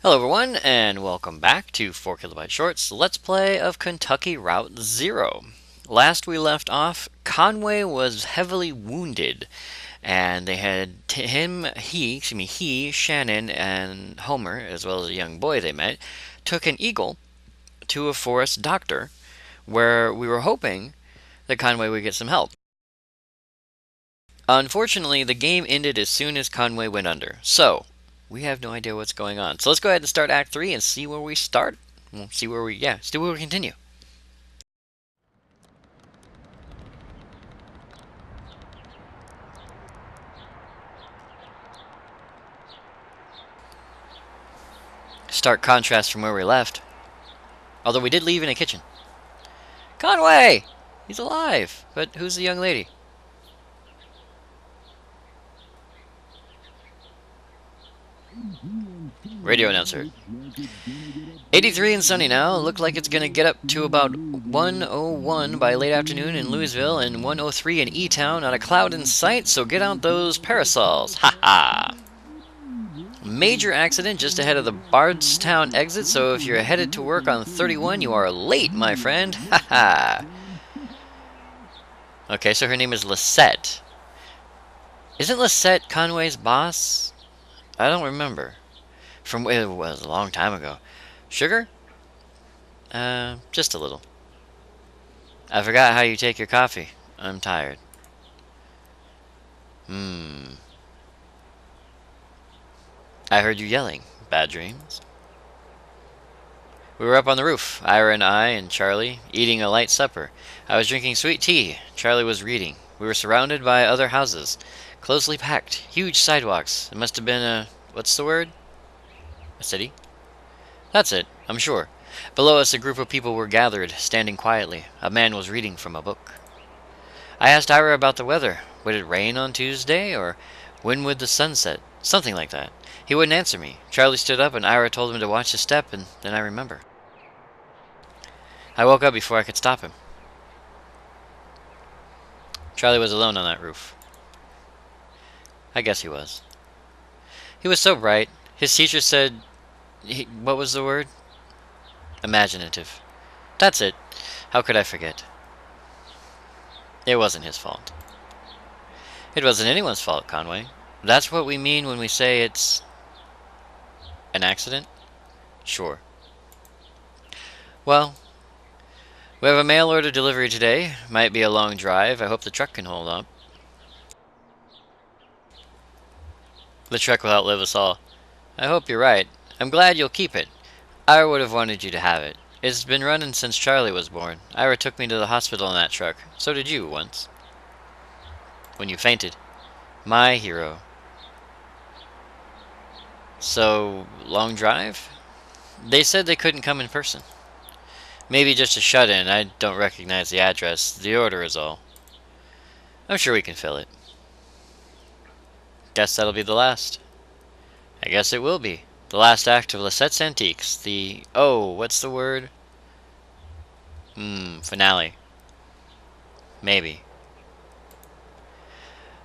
Hello everyone, and welcome back to 4KB Shorts Let's Play of Kentucky Route Zero. Last we left off, Conway was heavily wounded, and they had he, Shannon, and Homer, as well as a young boy they met, took an eagle to a forest doctor, where we were hoping that Conway would get some help. Unfortunately, the game ended as soon as Conway went under, so we have no idea what's going on. So let's go ahead and start Act 3 and see where we start. We'll see where we continue. Stark contrast from where we left. Although we did leave in a kitchen. Conway! He's alive! But who's the young lady? Radio announcer. 83 and sunny now. Look like it's gonna get up to about 101 by late afternoon in Louisville and 103 in E-Town. Not a cloud in sight, so get out those parasols. Ha ha! Major accident just ahead of the Bardstown exit, so if you're headed to work on 31, you are late, my friend. Ha ha! Okay, so her name is Lisette. Isn't Lisette Conway's boss? I don't remember. It was a long time ago. Sugar? Just a little. I forgot how you take your coffee. I'm tired. I heard you yelling. Bad dreams? We were up on the roof, Ira and I and Charlie, eating a light supper. I was drinking sweet tea. Charlie was reading. We were surrounded by other houses. Closely packed. Huge sidewalks. It must have been a... what's the word? A city? That's it, I'm sure. Below us, a group of people were gathered, standing quietly. A man was reading from a book. I asked Ira about the weather. Would it rain on Tuesday, or when would the sun set? Something like that. He wouldn't answer me. Charlie stood up, and Ira told him to watch his step, and then I remember. I woke up before I could stop him. Charlie was alone on that roof. I guess he was. He was so bright. His teacher said... what was the word? Imaginative. That's it. How could I forget? It wasn't his fault. It wasn't anyone's fault, Conway. That's what we mean when we say it's... an accident? Sure. Well, we have a mail order delivery today. Might be a long drive. I hope the truck can hold up. The truck will outlive us all. I hope you're right. I'm glad you'll keep it. Ira would have wanted you to have it. It's been running since Charlie was born. Ira took me to the hospital in that truck. So did you, once. When you fainted. My hero. So, long drive? They said they couldn't come in person. Maybe just a shut-in. I don't recognize the address. The order is all. I'm sure we can fill it. Guess that'll be the last. I guess it will be. The last act of Lisette's Antiques. The... oh, what's the word? Finale. Maybe.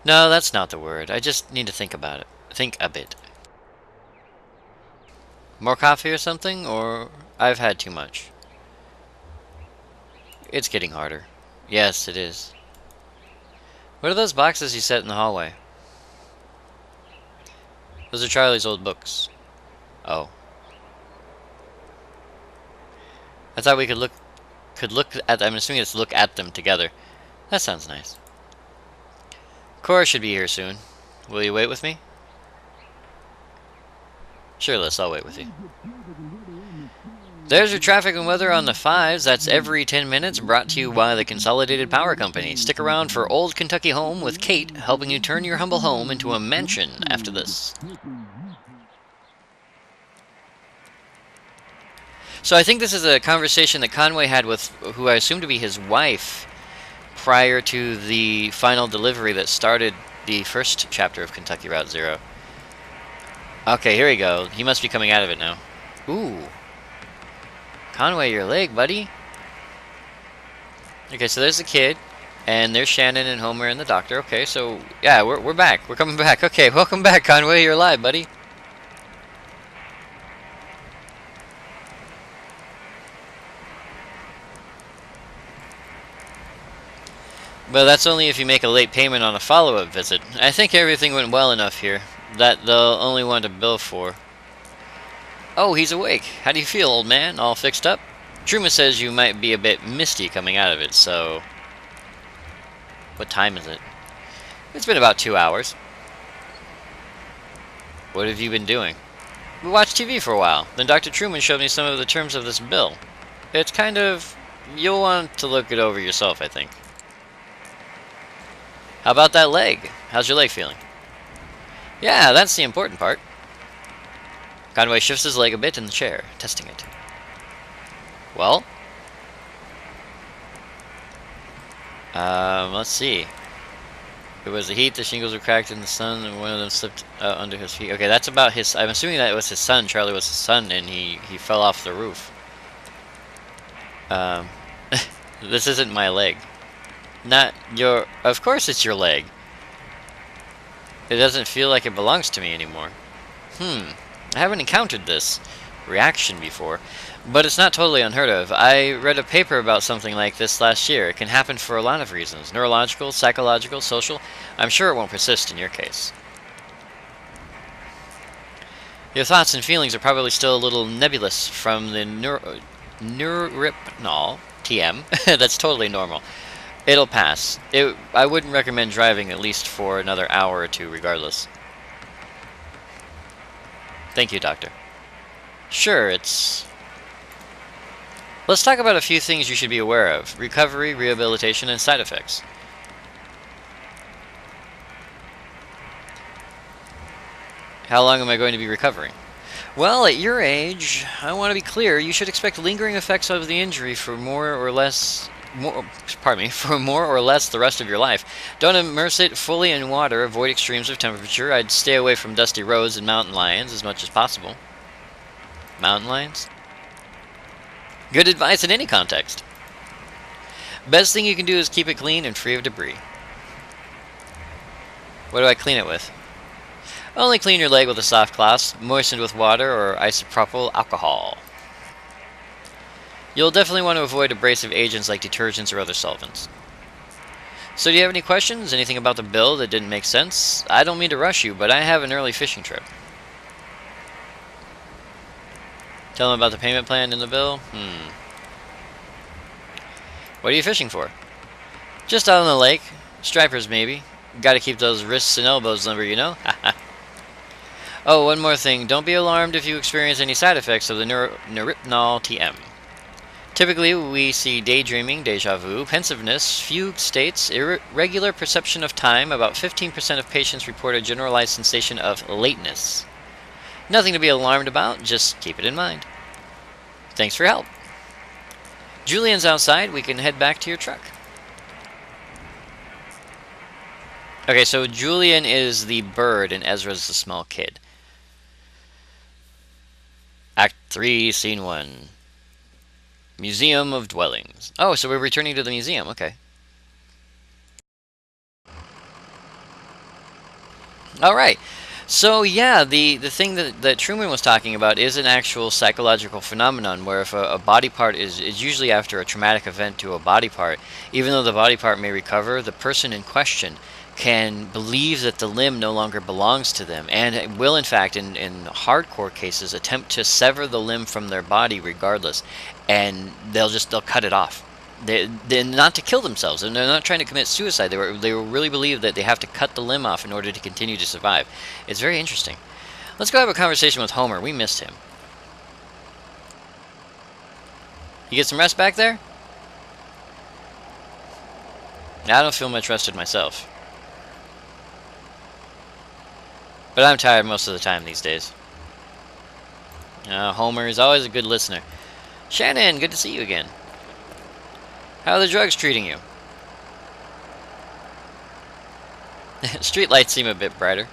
No, that's not the word. I just need to think about it. Think a bit. More coffee or something? Or... I've had too much. It's getting harder. Yes, it is. What are those boxes you set in the hallway? Those are Charlie's old books. Oh. I thought we could look at... I'm assuming it's look at them together. That sounds nice. Cora should be here soon. Will you wait with me? Sure, Liz, I'll wait with you. There's your traffic and weather on the 5s. That's every 10 minutes, brought to you by the Consolidated Power Company. Stick around for Old Kentucky Home with Kate, helping you turn your humble home into a mansion after this. So I think this is a conversation that Conway had with who I assume to be his wife prior to the final delivery that started the first chapter of Kentucky Route Zero. Okay, here we go. He must be coming out of it now. Ooh. Conway, your leg, buddy. Okay, so there's the kid, and there's Shannon and Homer and the doctor. Okay, so, yeah, we're back. We're coming back. Okay, welcome back, Conway. You're alive, buddy. But that's only if you make a late payment on a follow-up visit. I think everything went well enough here. That they'll only want to bill for. Oh, he's awake. How do you feel, old man? All fixed up? Truman says you might be a bit misty coming out of it, so... What time is it? It's been about 2 hours. What have you been doing? We watched TV for a while. Then Dr. Truman showed me some of the terms of this bill. It's kind of... You'll want to look it over yourself, I think. How about that leg? How's your leg feeling? Yeah, that's the important part. Conway shifts his leg a bit in the chair, testing it. Well? Let's see. It was the heat, the shingles were cracked in the sun, and one of them slipped under his feet. Okay, that's about his... I'm assuming that it was his son. Charlie was his son, and he fell off the roof. This isn't my leg. Not your... Of course it's your leg. It doesn't feel like it belongs to me anymore. I haven't encountered this reaction before, but it's not totally unheard of. I read a paper about something like this last year. It can happen for a lot of reasons. Neurological, psychological, social. I'm sure it won't persist in your case. Your thoughts and feelings are probably still a little nebulous from the neurohypnol, TM. That's totally normal. It'll pass. I wouldn't recommend driving at least for another hour or two regardless. Thank you, Doctor. Sure, it's... Let's talk about a few things you should be aware of. Recovery, rehabilitation, and side effects. How long am I going to be recovering? Well, at your age, I want to be clear, you should expect lingering effects of the injury for more or less the rest of your life. Don't immerse it fully in water. Avoid extremes of temperature. I'd stay away from dusty roads and mountain lions as much as possible. Mountain lions? Good advice in any context. Best thing you can do is keep it clean and free of debris. What do I clean it with? Only clean your leg with a soft cloth, moistened with water or isopropyl alcohol. You'll definitely want to avoid abrasive agents like detergents or other solvents. So do you have any questions? Anything about the bill that didn't make sense? I don't mean to rush you, but I have an early fishing trip. Tell them about the payment plan in the bill? What are you fishing for? Just out on the lake. Stripers, maybe. Gotta keep those wrists and elbows limber, you know? Oh, one more thing. Don't be alarmed if you experience any side effects of the neurohypnol TM. Typically, we see daydreaming, deja vu, pensiveness, fugue states, irregular perception of time. About 15% of patients report a generalized sensation of lateness. Nothing to be alarmed about, just keep it in mind. Thanks for your help. Julian's outside, we can head back to your truck. Okay, so Julian is the bird and Ezra's the small kid. Act 3, Scene 1. Museum of Dwellings. Oh, so we're returning to the museum, okay. Alright, so yeah, the thing that Truman was talking about is an actual psychological phenomenon where if a body part is usually after a traumatic event to a body part, even though the body part may recover, the person in question can believe that the limb no longer belongs to them and will in fact in hardcore cases attempt to sever the limb from their body regardless, and they'll cut it off. They're not to kill themselves, and they're not trying to commit suicide. They really believe that they have to cut the limb off in order to continue to survive. It's very interesting. Let's go have a conversation with Homer. We missed him. You get some rest back there? I don't feel much rested myself. But I'm tired most of the time these days. Homer is always a good listener. Shannon, good to see you again. How are the drugs treating you? Streetlights seem a bit brighter.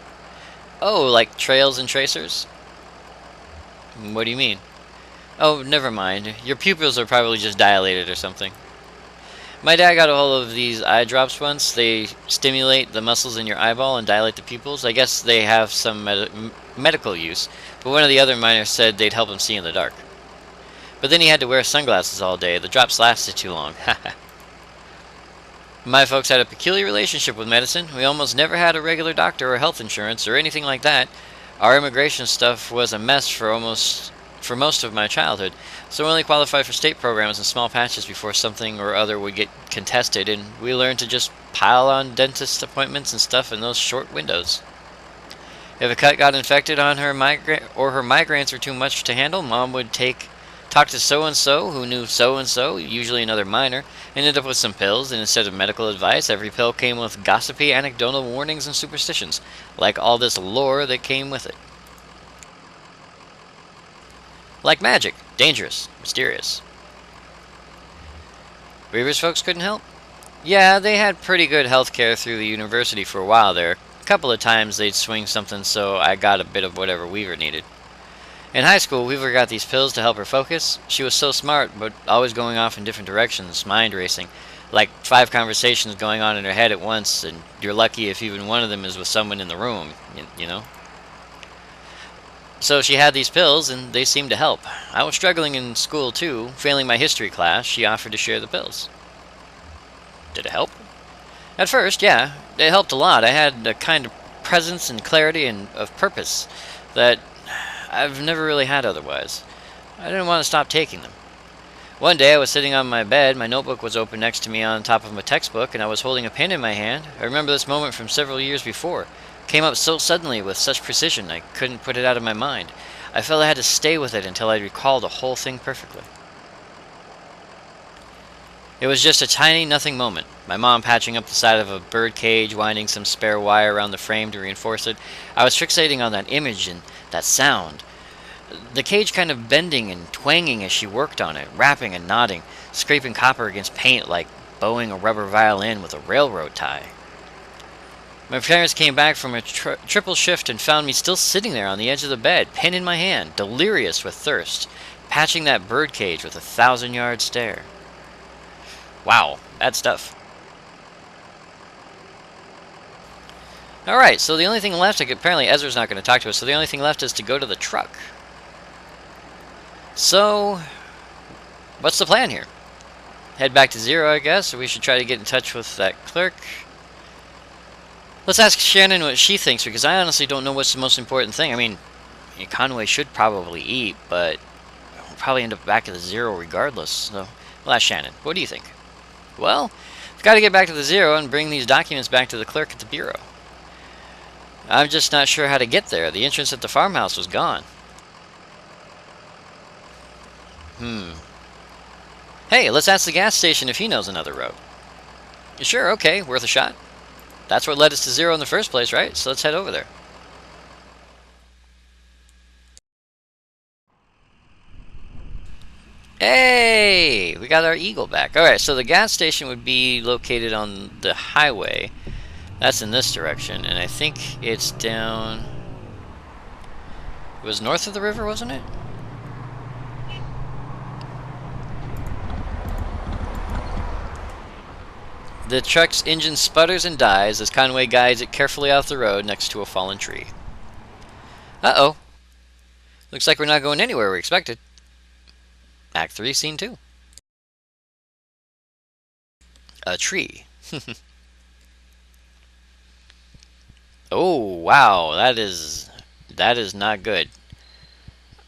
Oh, like trails and tracers? What do you mean? Oh, never mind. Your pupils are probably just dilated or something. My dad got a hold of these eye drops once. They stimulate the muscles in your eyeball and dilate the pupils. I guess they have some medical use, but one of the other miners said they'd help him see in the dark. But then he had to wear sunglasses all day. The drops lasted too long. My folks had a peculiar relationship with medicine. We almost never had a regular doctor or health insurance or anything like that. Our immigration stuff was a mess for most of my childhood, so we only qualified for state programs in small patches before something or other would get contested, and we learned to just pile on dentist appointments and stuff in those short windows. If a cut got infected on her or her migraines were too much to handle, Mom would talk to so and so who knew so and so, usually another minor, and ended up with some pills. And instead of medical advice, every pill came with gossipy, anecdotal warnings and superstitions, like all this lore that came with it. Like magic, dangerous, mysterious. Reavers folks couldn't help? Yeah, they had pretty good health care through the university for a while there. A couple of times they'd swing something, so I got a bit of whatever Weaver needed. In high school, Weaver got these pills to help her focus. She was so smart, but always going off in different directions, mind racing. Like 5 conversations going on in her head at once, and you're lucky if even one of them is with someone in the room, you know? So she had these pills, and they seemed to help. I was struggling in school, too. Failing my history class, she offered to share the pills. Did it help? At first, yeah. It helped a lot. I had a kind of presence and clarity and of purpose that I've never really had otherwise. I didn't want to stop taking them. One day I was sitting on my bed, my notebook was open next to me on top of my textbook, and I was holding a pen in my hand. I remember this moment from several years before. It came up so suddenly with such precision I couldn't put it out of my mind. I felt I had to stay with it until I recalled the whole thing perfectly. It was just a tiny nothing moment. My mom patching up the side of a bird cage, winding some spare wire around the frame to reinforce it. I was fixating on that image and that sound. The cage kind of bending and twanging as she worked on it, rapping and nodding, scraping copper against paint like bowing a rubber violin with a railroad tie. My parents came back from a triple shift and found me still sitting there on the edge of the bed, pen in my hand, delirious with thirst, patching that bird cage with a 1,000-yard stare. Wow, bad stuff. Alright, so the only thing left, apparently Ezra's not going to talk to us, so the only thing left is to go to the truck. So, what's the plan here? Head back to Zero, I guess, or we should try to get in touch with that clerk. Let's ask Shannon what she thinks, because I honestly don't know what's the most important thing. I mean, Conway should probably eat, but we'll probably end up back at the Zero regardless. So, we'll ask Shannon. What do you think? Well, we've got to get back to the Zero and bring these documents back to the clerk at the bureau. I'm just not sure how to get there. The entrance at the farmhouse was gone. Hey, let's ask the gas station if he knows another road. Sure, okay, worth a shot. That's what led us to Zero in the first place, right? So let's head over there. Hey! We got our Eagle back. Alright, so the gas station would be located on the highway. That's in this direction, and I think it's down... It was north of the river, wasn't it? The truck's engine sputters and dies as Conway guides it carefully off the road next to a fallen tree. Uh-oh. Looks like we're not going anywhere we expected. Act 3, Scene 2. A tree. Oh, wow. That is not good.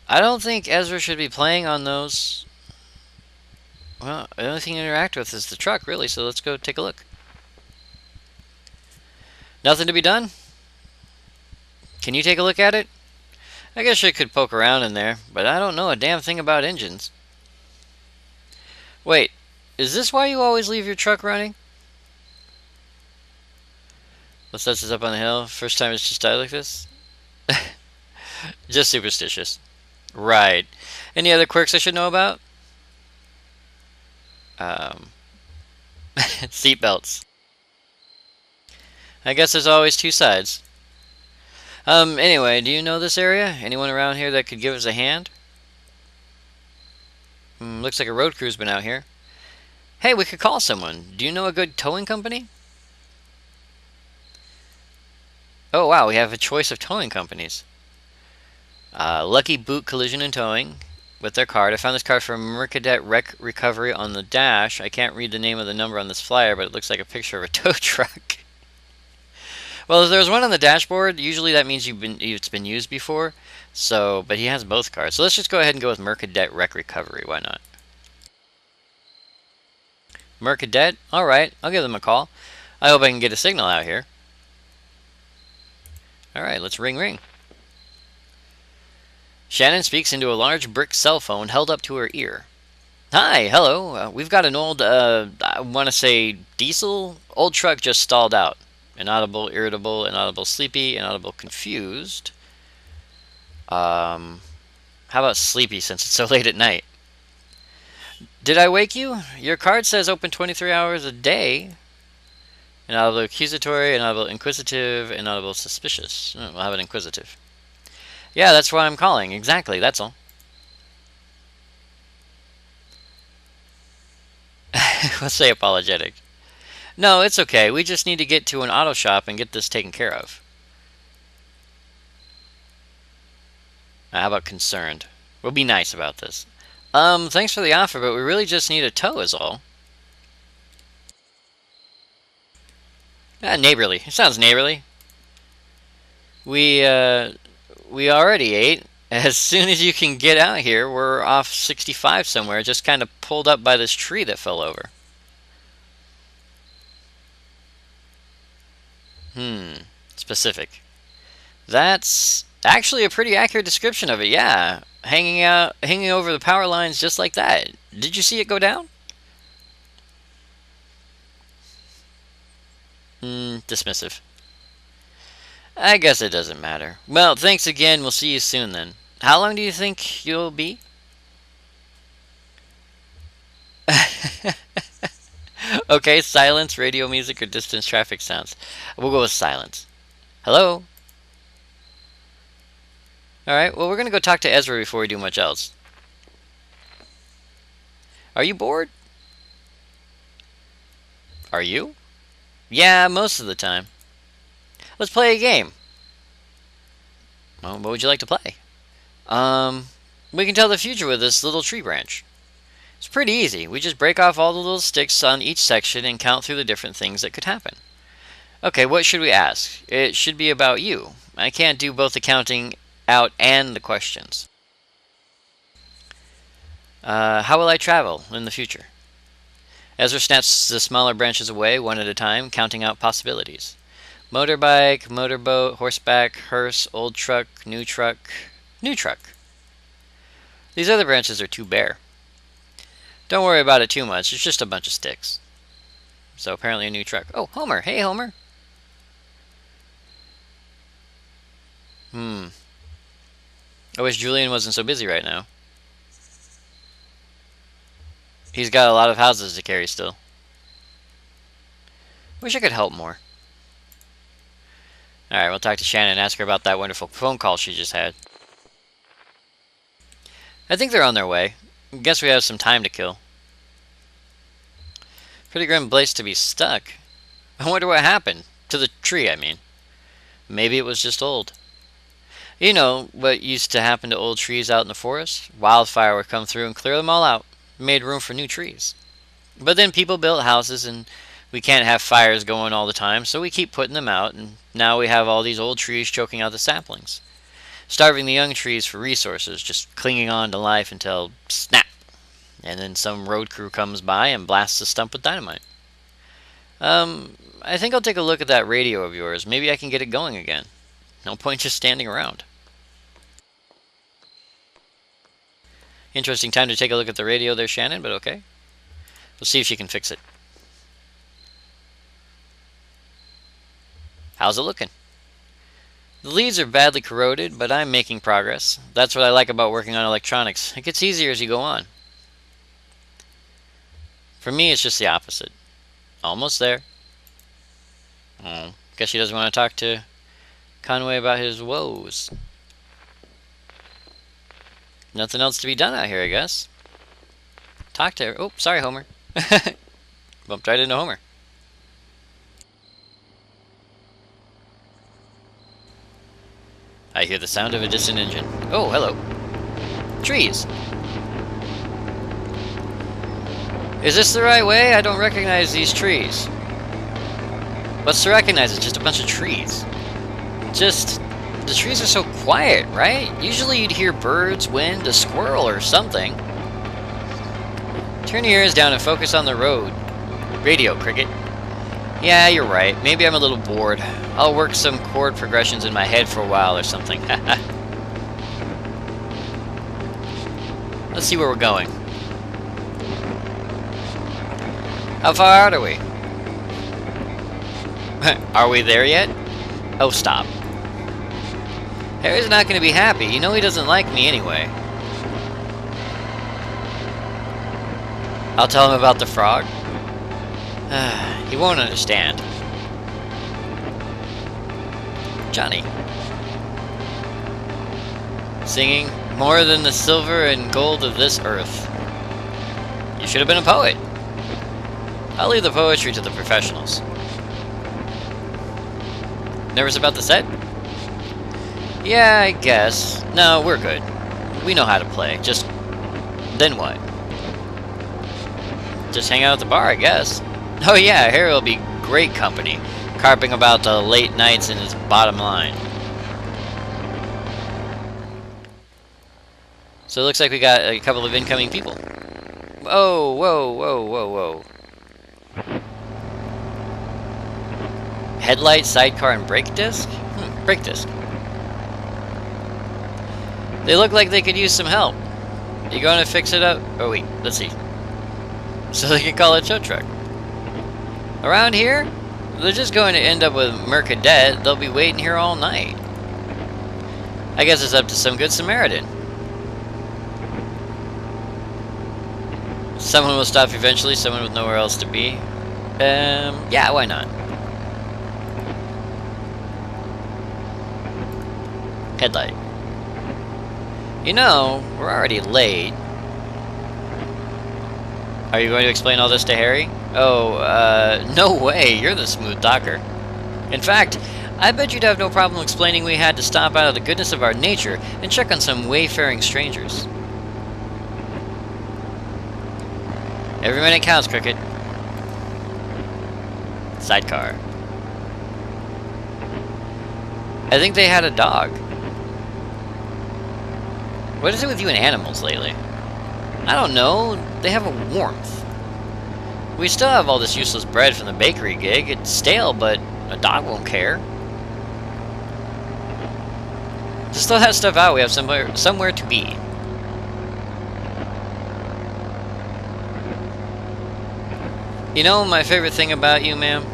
I don't think Ezra should be playing on those. Well, the only thing to interact with is the truck, really, so let's go take a look. Nothing to be done? Can you take a look at it? I guess I could poke around in there, but I don't know a damn thing about engines. Wait, is this why you always leave your truck running? What sets us up on the hill? First time it's just died like this? Just superstitious. Right. Any other quirks I should know about? Seatbelts. I guess there's always two sides. Anyway, do you know this area? Anyone around here that could give us a hand? Looks like a road crew's been out here. Hey, we could call someone. Do you know a good towing company? Oh, wow, we have a choice of towing companies. Lucky Boot Collision and Towing, with their card. I found this card from Mercadet Wreck Recovery on the dash. I can't read the name of the number on this flyer, but it looks like a picture of a tow truck. Well, if there's one on the dashboard, usually that means it's been used before. So, but he has both cards. So let's just go ahead and go with Mercadet Wreck Recovery. Why not? Mercadet? Alright, I'll give them a call. I hope I can get a signal out here. Alright, let's ring ring. Shannon speaks into a large brick cell phone held up to her ear. Hi, hello. We've got an old, I want to say diesel? Old truck just stalled out. Inaudible, irritable, inaudible, sleepy, inaudible, confused. How about sleepy since it's so late at night? Did I wake you? Your card says open 23 hours a day. Inaudible accusatory, inaudible inquisitive, inaudible suspicious. Oh, we'll have an inquisitive. Yeah, that's why I'm calling. Exactly, that's all. Let's say apologetic. No, it's okay. We just need to get to an auto shop and get this taken care of. How about concerned? We'll be nice about this. Thanks for the offer, but we really just need a tow is all. Neighborly. It sounds neighborly. We already ate. As soon as you can get out here, we're off 65 somewhere, just kind of pulled up by this tree that fell over. Specific. That's actually a pretty accurate description of it, yeah. Hanging over the power lines just like that. Did you see it go down? Dismissive. I guess it doesn't matter. Well, thanks again. We'll see you soon then. How long do you think you'll be? Okay, silence, radio music, or distance traffic sounds. We'll go with silence. Hello? Alright, well, we're going to go talk to Ezra before we do much else. Are you bored? Are you? Yeah, most of the time. Let's play a game. Well, what would you like to play? We can tell the future with this little tree branch. It's pretty easy. We just break off all the little sticks on each section and count through the different things that could happen. Okay, what should we ask? It should be about you. I can't do both the counting out and the questions. How will I travel in the future? Ezra snaps the smaller branches away, one at a time, counting out possibilities. Motorbike, motorboat, horseback, hearse, old truck, new truck, new truck. These other branches are too bare. Don't worry about it too much, it's just a bunch of sticks. So apparently a new truck. Oh, Homer! Hey, Homer! I wish Julian wasn't so busy right now. He's got a lot of houses to carry still. Wish I could help more. Alright, we'll talk to Shannon and ask her about that wonderful phone call she just had. I think they're on their way. Guess we have some time to kill. Pretty grim place to be stuck. I wonder what happened. To the tree, I mean. Maybe it was just old. You know what used to happen to old trees out in the forest? Wildfire would come through and clear them all out. Made room for new trees. But then people built houses and we can't have fires going all the time, so we keep putting them out, and now we have all these old trees choking out the saplings. Starving the young trees for resources, just clinging on to life until snap! And then some road crew comes by and blasts the stump with dynamite. I think I'll take a look at that radio of yours. Maybe I can get it going again. No point just standing around. Interesting time to take a look at the radio there, Shannon, but okay. We'll see if she can fix it. How's it looking? The leads are badly corroded, but I'm making progress. That's what I like about working on electronics. It gets easier as you go on. For me, it's just the opposite. Almost there. Oh, guess she doesn't want to talk to Conway about his woes. Nothing else to be done out here, I guess. Talk to her. Oh, sorry, Homer. Bumped right into Homer. I hear the sound of a distant engine. Oh, hello. Trees. Is this the right way? I don't recognize these trees. What's to recognize? It's just a bunch of trees. Just... the trees are so quiet, right? Usually you'd hear birds, wind, a squirrel, or something. Turn your ears down and focus on the road. Radio, Cricket. Yeah, you're right. Maybe I'm a little bored. I'll work some chord progressions in my head for a while or something. Let's see where we're going. How far out are we? Are we there yet? Oh, stop. Harry's not going to be happy. You know he doesn't like me anyway. I'll tell him about the frog. He won't understand. Johnny. Singing more than the silver and gold of this earth. You should have been a poet. I'll leave the poetry to the professionals. Nervous about the set? Yeah, I guess. No, we're good. We know how to play. Just... then what? Just hang out at the bar, I guess. Oh yeah, Harry will be great company, carping about the late nights in his bottom line. So it looks like we got a couple of incoming people. Whoa, whoa, whoa, whoa, whoa. Headlight, sidecar, and brake disc? Brake disc. They look like they could use some help. You going to fix it up? Oh wait, let's see. So they can call it a tow truck. Around here? They're just going to end up with Mercadet. They'll be waiting here all night. I guess it's up to some good Samaritan. Someone will stop eventually, someone with nowhere else to be. Yeah, why not? Headlight. You know, we're already late. Are you going to explain all this to Harry? Oh, no way, you're the smooth talker. In fact, I bet you'd have no problem explaining we had to stop out of the goodness of our nature and check on some wayfaring strangers. Every minute counts, Cricket. Sidecar. I think they had a dog. What is it with you and animals lately? I don't know. They have a warmth. We still have all this useless bread from the bakery gig. It's stale, but a dog won't care. Just throw that stuff out. We have somewhere to be. You know my favorite thing about you, ma'am?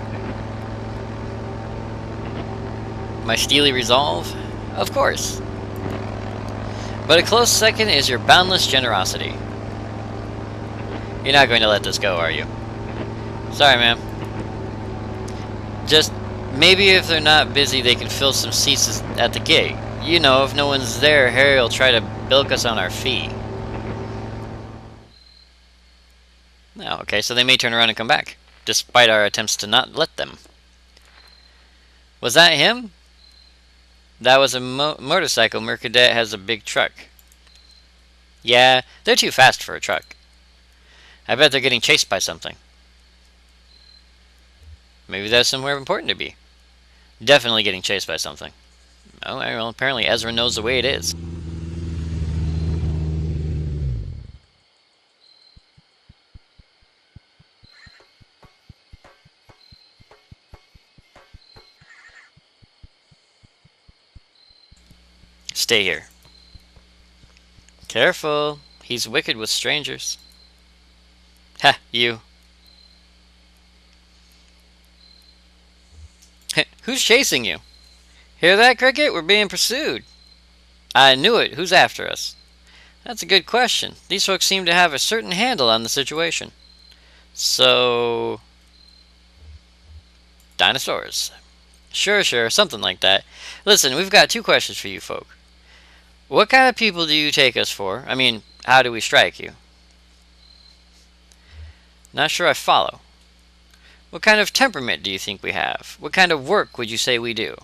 My steely resolve? Of course. But a close second is your boundless generosity. You're not going to let this go, are you? Sorry, ma'am. Just, maybe if they're not busy, they can fill some seats at the gig. You know, if no one's there, Harry will try to bilk us on our fee. Oh, okay, so they may turn around and come back, despite our attempts to not let them. Was that him? That was a motorcycle. Mercadet has a big truck. Yeah, they're too fast for a truck. I bet they're getting chased by something. Maybe that's somewhere important to be. Definitely getting chased by something. Oh, well, apparently Ezra knows the way it is. Stay here. Careful. He's wicked with strangers. Ha, you. Who's chasing you? Hear that, Cricket? We're being pursued. I knew it. Who's after us? That's a good question. These folks seem to have a certain handle on the situation. So... dinosaurs. Sure, something like that. Listen, we've got two questions for you folk. What kind of people do you take us for? I mean, how do we strike you? Not sure I follow. What kind of temperament do you think we have? What kind of work would you say we do?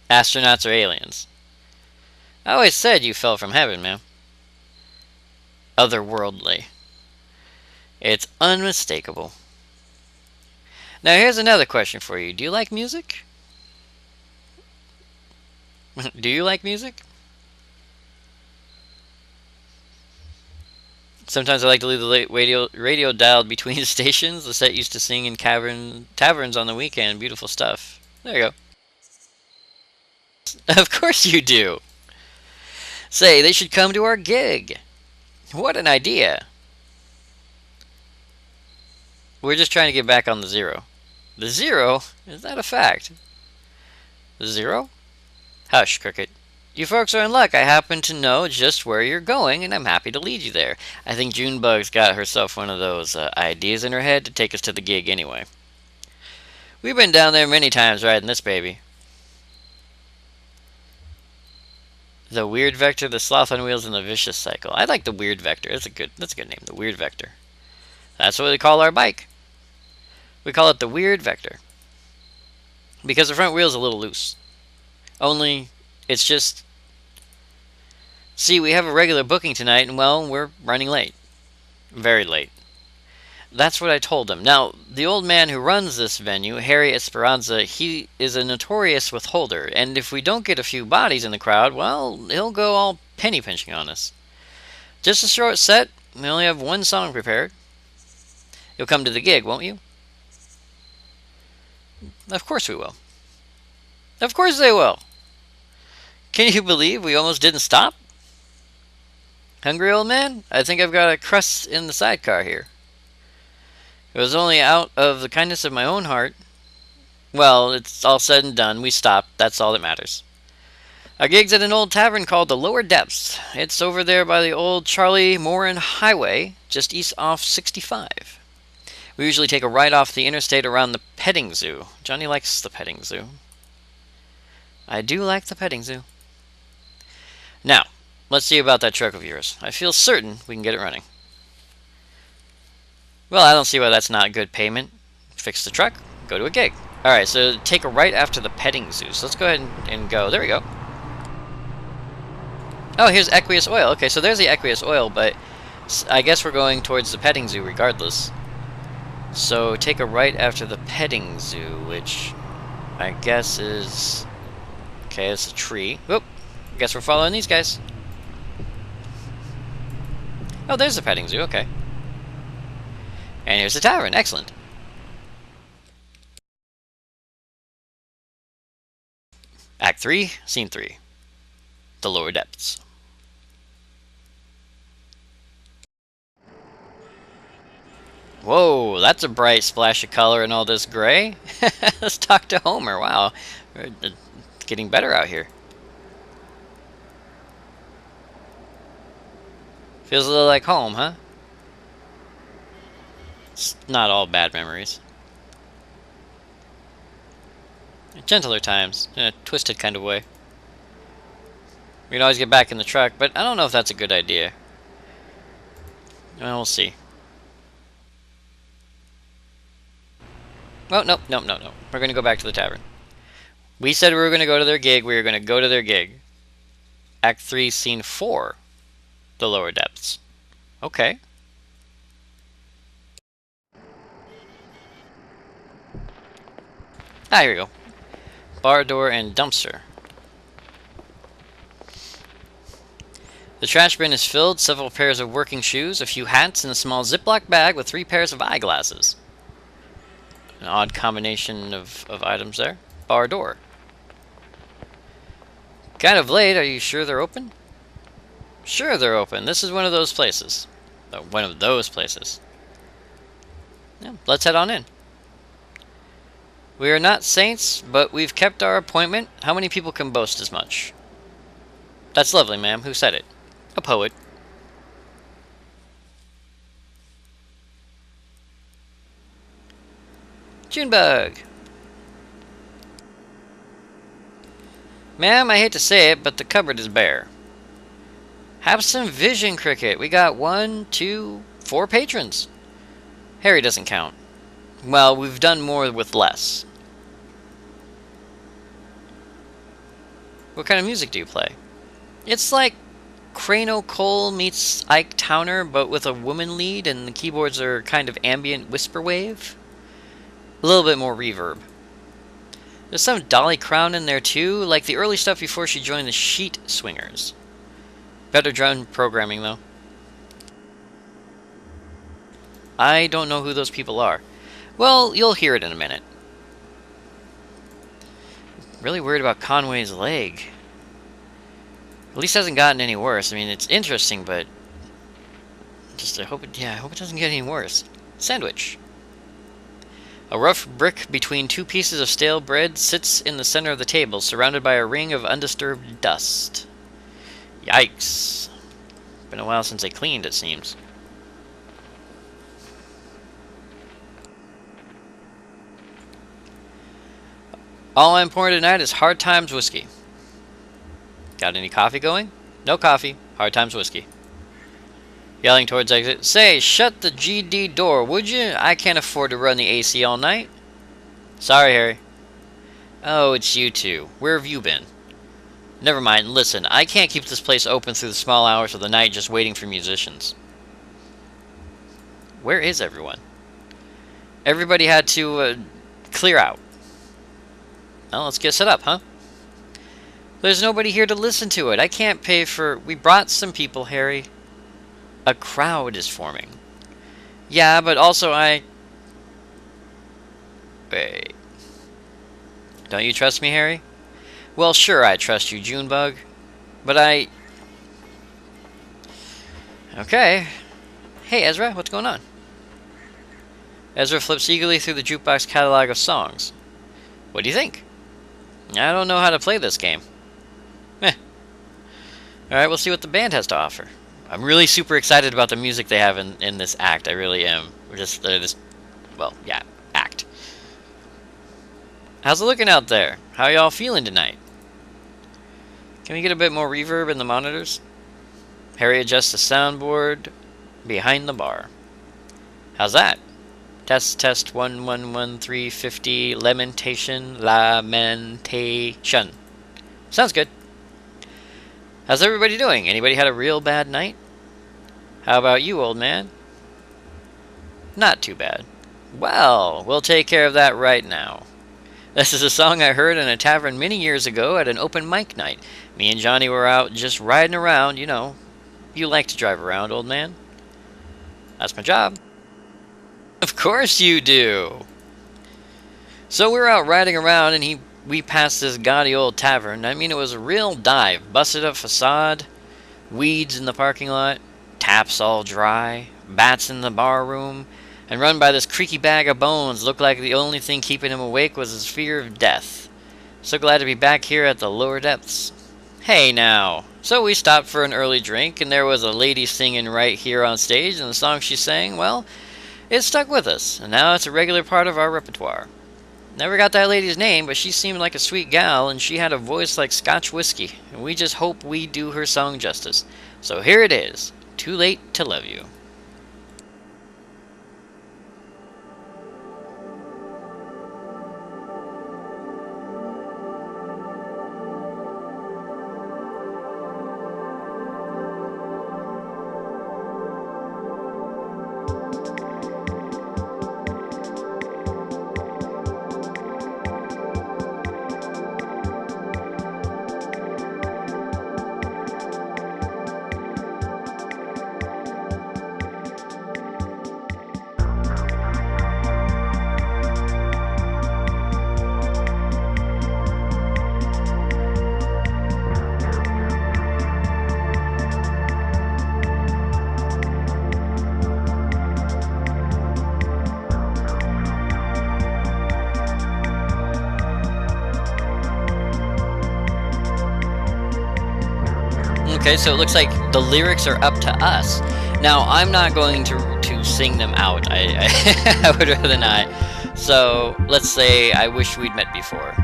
Astronauts or aliens? I always said you fell from heaven, man. Otherworldly. It's unmistakable. Now here's another question for you. Do you like music? Do you like music? Sometimes I like to leave the radio dialed between stations. The set used to sing in taverns on the weekend. Beautiful stuff. There you go. Of course you do. Say, they should come to our gig. What an idea. We're just trying to get back on the zero. The zero? Is that a fact? The zero? Hush, Cricket. You folks are in luck. I happen to know just where you're going, and I'm happy to lead you there. I think Junebug's got herself one of those ideas in her head to take us to the gig anyway. We've been down there many times riding this baby. The Weird Vector, the Sloth on Wheels, and the Vicious Cycle. I like the Weird Vector. That's a good name. The Weird Vector. That's what we call our bike. We call it the Weird Vector. Because the front wheel's a little loose. Only, it's just... See, we have a regular booking tonight, and well, we're running late. Very late. That's what I told him. Now, the old man who runs this venue, Harry Esperanza, he is a notorious withholder, and if we don't get a few bodies in the crowd, well, he'll go all penny pinching on us. Just a short set. We only have one song prepared. You'll come to the gig, won't you? Of course we will. Of course they will. Can you believe we almost didn't stop? Hungry, old man? I think I've got a crust in the sidecar here. It was only out of the kindness of my own heart. Well, it's all said and done. We stopped. That's all that matters. Our gig's at an old tavern called the Lower Depths. It's over there by the old Charlie Morin Highway, just east off 65. We usually take a ride off the interstate around the petting zoo. Johnny likes the petting zoo. I do like the petting zoo. Now, let's see about that truck of yours. I feel certain we can get it running. Well, I don't see why that's not good payment. Fix the truck, go to a gig. Alright, so take a right after the petting zoo. So let's go ahead and go. There we go. Oh, here's Aqueous Oil. Okay, so there's the Aqueous Oil, but I guess we're going towards the petting zoo regardless. So take a right after the petting zoo, which I guess is... Okay, it's a tree. Whoop! I guess we're following these guys. Oh, there's the petting zoo, okay. And here's the tavern, excellent. Act 3, Scene 3. The Lower Depths. Whoa, that's a bright splash of color in all this gray. Let's talk to Homer. Wow, we're getting better out here. Feels a little like home, huh? It's not all bad memories. Gentler times, in a twisted kind of way. We can always get back in the truck, but I don't know if that's a good idea. Well, we'll see. Oh, nope. We're going to go back to the tavern. We said we were going to go to their gig. We were going to go to their gig. Act 3, Scene 4. The Lower Depths. Okay. Ah, here we go. Bar door and dumpster. The trash bin is filled, several pairs of working shoes, a few hats, and a small Ziploc bag with 3 pairs of eyeglasses. An odd combination of items there. Bar door. Kind of late, are you sure they're open? Sure they're open. This is one of those places. One of those places. Yeah, let's head on in. We are not saints, but we've kept our appointment. How many people can boast as much? That's lovely, ma'am. Who said it? A poet. Junebug. Ma'am, I hate to say it, but the cupboard is bare. Have some vision, Cricket. We got 1, 2, 4 patrons. Harry doesn't count. Well, we've done more with less. What kind of music do you play? It's like Crano Cole meets Ike Towner, but with a woman lead, and the keyboards are kind of ambient whisper wave. A little bit more reverb. There's some Dolly Crown in there too, like the early stuff before she joined the Sheet Swingers. Better drum programming though. I don't know who those people are. Well, you'll hear it in a minute. Really worried about Conway's leg. At least it hasn't gotten any worse. I mean, it's interesting, but I hope it doesn't get any worse. Sandwich. A rough brick between two pieces of stale bread sits in the center of the table, surrounded by a ring of undisturbed dust. Yikes. Been a while since they cleaned, it seems. All I'm pouring tonight is Hard Times whiskey. Got any coffee going? No coffee. Hard Times whiskey. Yelling towards exit. Say, shut the GD door, would you? I can't afford to run the AC all night. Sorry, Harry. Oh, it's you two. Where have you been? Never mind. Listen, I can't keep this place open through the small hours of the night just waiting for musicians. Where is everyone? Everybody had to clear out. Well, let's get set up, huh? There's nobody here to listen to it. I can't pay for... We brought some people, Harry. A crowd is forming. Yeah, but also Wait. Don't you trust me, Harry? Well, sure, I trust you, Junebug. But Okay. Hey, Ezra, what's going on? Ezra flips eagerly through the jukebox catalog of songs. What do you think? I don't know how to play this game. Alright, we'll see what the band has to offer. I'm really super excited about the music they have in this act. I really am. Act. How's it looking out there? How are y'all feeling tonight? Can we get a bit more reverb in the monitors? Harry adjusts the soundboard behind the bar. How's that? Test 1 1 1 3 50 lamentation. Sounds good. How's everybody doing? Anybody had a real bad night? How about you, old man? Not too bad. Well, we'll take care of that right now. This is a song I heard in a tavern many years ago at an open mic night. Me and Johnny were out just riding around, you know. You like to drive around, old man. That's my job. Of course you do. So we were out riding around and we passed this gaudy old tavern. I mean, it was a real dive. Busted up facade, weeds in the parking lot, taps all dry, bats in the bar room, and run by this creaky bag of bones. Looked like the only thing keeping him awake was his fear of death. So glad to be back here at the lower depths. Hey now. So we stopped for an early drink, and there was a lady singing right here on stage, and the song she sang, well, it stuck with us, and now it's a regular part of our repertoire. Never got that lady's name, but she seemed like a sweet gal, and she had a voice like Scotch whiskey, and we just hope we do her song justice. So here it is, Too Late to Love You. Okay, so it looks like the lyrics are up to us. Now, I'm not going to sing them out. I would rather not. So, let's say I wish we'd met before.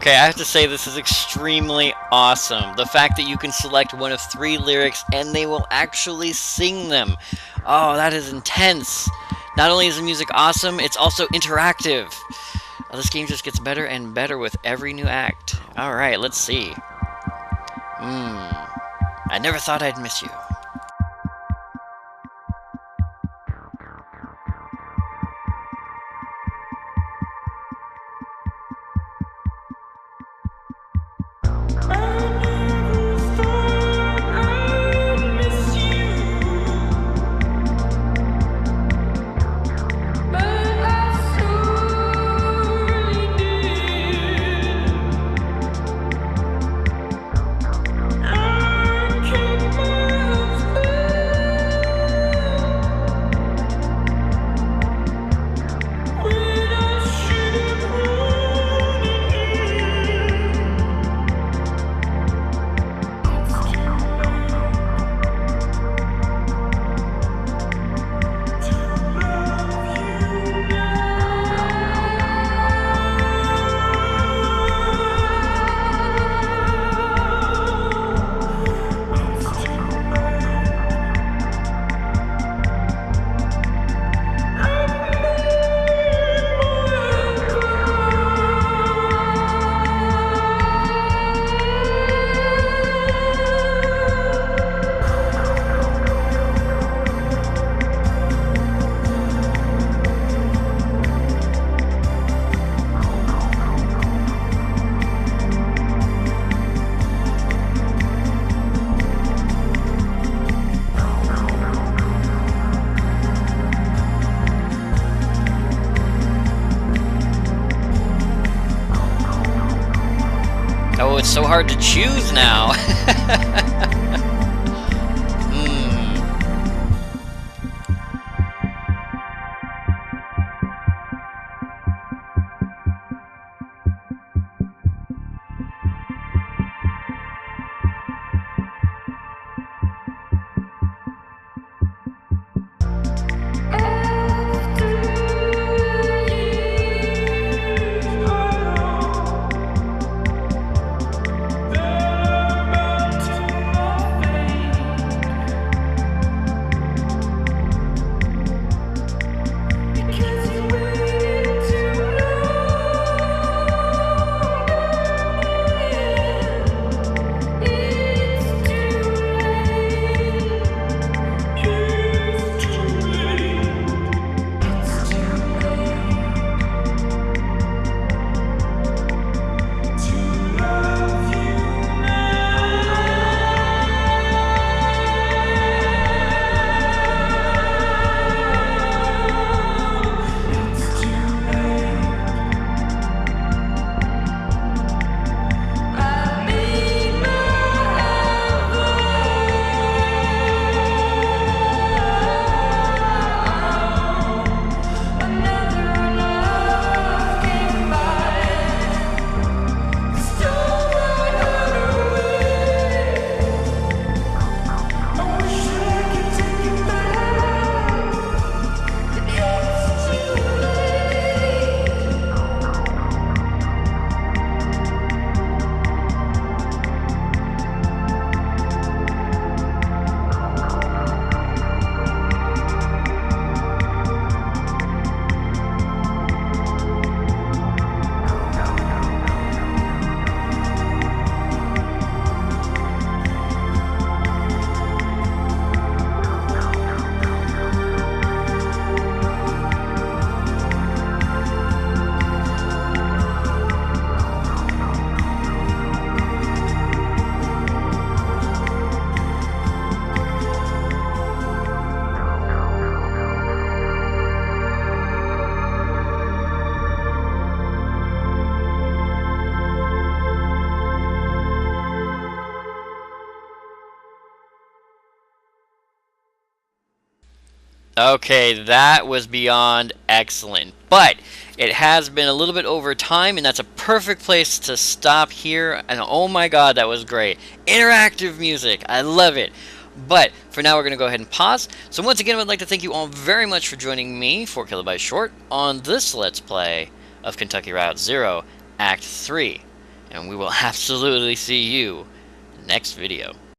Okay, I have to say this is extremely awesome. The fact that you can select one of 3 lyrics and they will actually sing them. Oh, that is intense. Not only is the music awesome, it's also interactive. Oh, this game just gets better and better with every new act. Alright, let's see. I never thought I'd miss you. Oh, it's so hard to choose now. Okay, that was beyond excellent. But it has been a little bit over time, and that's a perfect place to stop here. And oh my god, that was great. Interactive music. I love it. But for now, we're going to go ahead and pause. So once again, I'd like to thank you all very much for joining me, 4 Kilobytes Short, on this Let's Play of Kentucky Route Zero, Act 3. and we will absolutely see you next video.